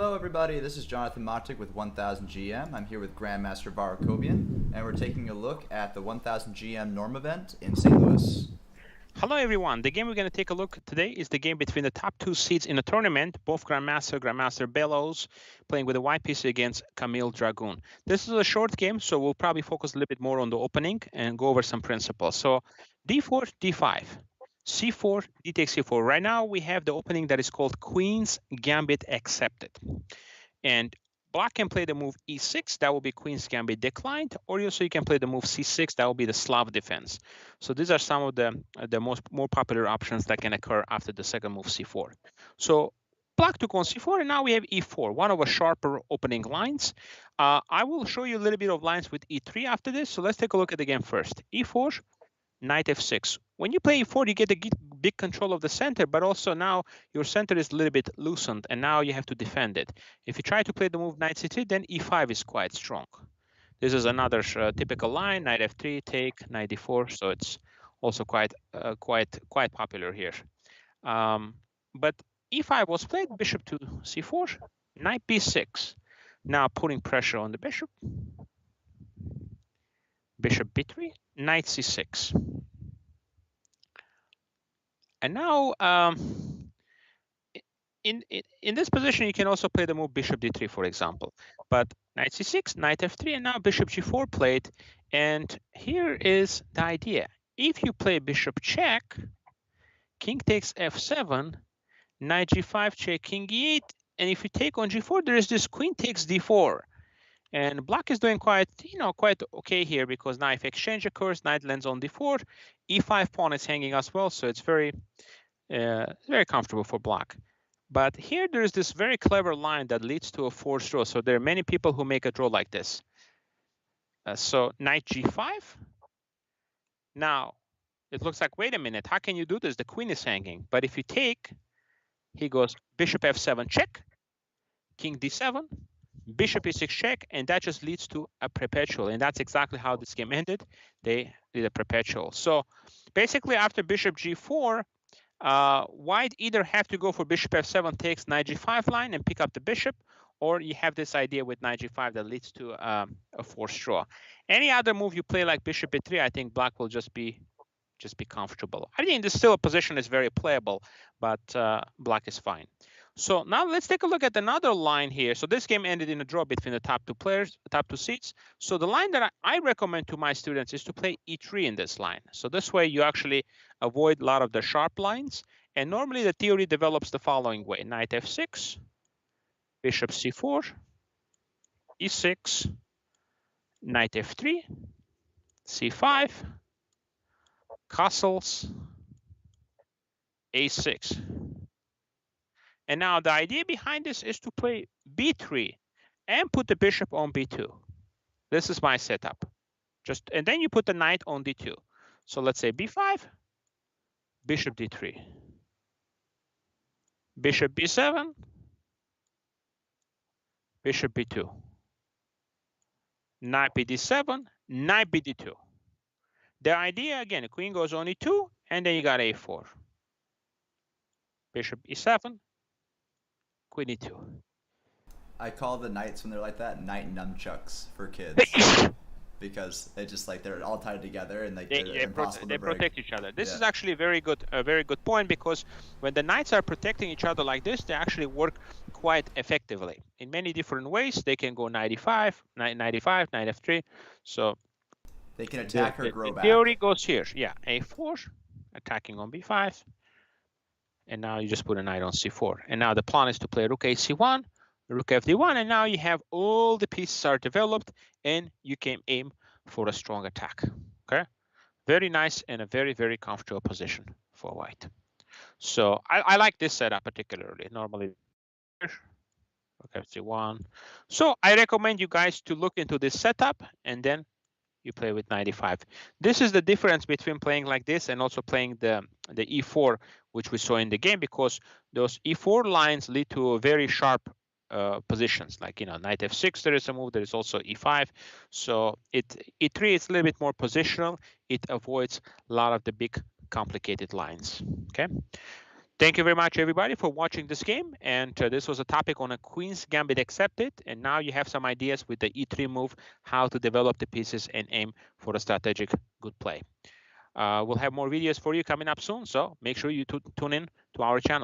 Hello everybody, this is Jonathan Motic with 1000 GM. I'm here with Grandmaster VAR Akobian, and we're taking a look at the 1000 GM Norm event in St. Louis. Hello everyone, the game we're going to take a look today is the game between the top two seeds in the tournament, both Grandmaster BELOUS, playing with the white PC against Camille Dragun. This is a short game, so we'll probably focus a little bit more on the opening and go over some principles. So d4, d5, c4, d takes c4. Right now we have the opening that is called Queen's Gambit Accepted. And Black can play the move e6, that will be Queen's Gambit declined, or also you can play the move c6, that will be the Slav defense. So these are some of the more popular options that can occur after the second move c4. So Black took on c4, and now we have e4, one of the sharper opening lines. I will show you a little bit of lines with e3 after this, so let's take a look at the game first. e4, knight f6. When you play e4, you get a big control of the center, but also now your center is a little bit loosened, and now you have to defend it. If you try to play the move knight c3, then e5 is quite strong. This is another typical line, knight f3, take, knight d4, so it's also quite popular here. But e5 was played, bishop to c4, knight b6. Now putting pressure on the bishop. Bishop b3, knight c6. And now in this position, you can also play the move bishop d3, for example. But knight c6, knight f3, and now bishop g4 played. And here is the idea. If you play bishop check, king takes f7, knight g5 check, king e8, and if you take on g4, there is this queen takes d4. And Black is doing quite okay here, because now if exchange occurs, knight lands on d4, e5 pawn is hanging as well, so it's very comfortable for Black. But here there is this very clever line that leads to a forced draw. So there are many people who make a draw like this. So knight g5. Now it looks like, wait a minute, how can you do this? The queen is hanging. But if you take, he goes bishop f7 check, king d7. Bishop e6 check, and that just leads to a perpetual, and that's exactly how this game ended. They did a perpetual. So basically after bishop g4, white either have to go for bishop f7 takes knight g5 line and pick up the bishop, or you have this idea with knight g5 that leads to a forced draw. Any other move you play like bishop e3, I think Black will just be comfortable. I think this still a position is very playable, but Black is fine. So now let's take a look at another line here. So this game ended in a draw between the top two players, the top two seeds. So the line that I recommend to my students is to play e3 in this line. So this way you actually avoid a lot of the sharp lines. And normally the theory develops the following way: knight f6, bishop c4, e6, knight f3, c5, castles, a6. And now the idea behind this is to play b3 and put the bishop on b2. This is my setup. And then you put the knight on d2. So let's say b5, bishop d3, bishop b7, bishop b2, knight bd7, knight bd2. The idea, again, the queen goes on e2, and then you got a4. Bishop e7, queen e2. I call the knights when they're like that knight nunchucks for kids. Because they just they're all tied together, and they're impossible to break. Protect each other. This is actually a very good point, because when the knights are protecting each other like this, they actually work quite effectively in many different ways. They can go knight e5, knight e5, knight f3. So they can attack or grow back. The theory goes here. Yeah, a4, attacking on b5, and now you just put a knight on c4. And now the plan is to play rook ac1, rook fd1, and now you have all the pieces are developed, and you can aim for a strong attack. Okay, very nice and a very comfortable position for white. So I like this setup particularly. Normally, rook fd1. So I recommend you guys to look into this setup, and then you play with knight e5. This is the difference between playing like this and also playing the e4, which we saw in the game, because those e4 lines lead to a very sharp positions, like knight f6, there is a move, there is also e5. So e3 is a little bit more positional. It avoids a lot of the big complicated lines. Okay, Thank you very much, everybody, for watching this game. And this was a topic on a Queen's Gambit accepted. And now you have some ideas with the E3 move, how to develop the pieces and aim for a strategic good play. We'll have more videos for you coming up soon, so make sure you tune in to our channel.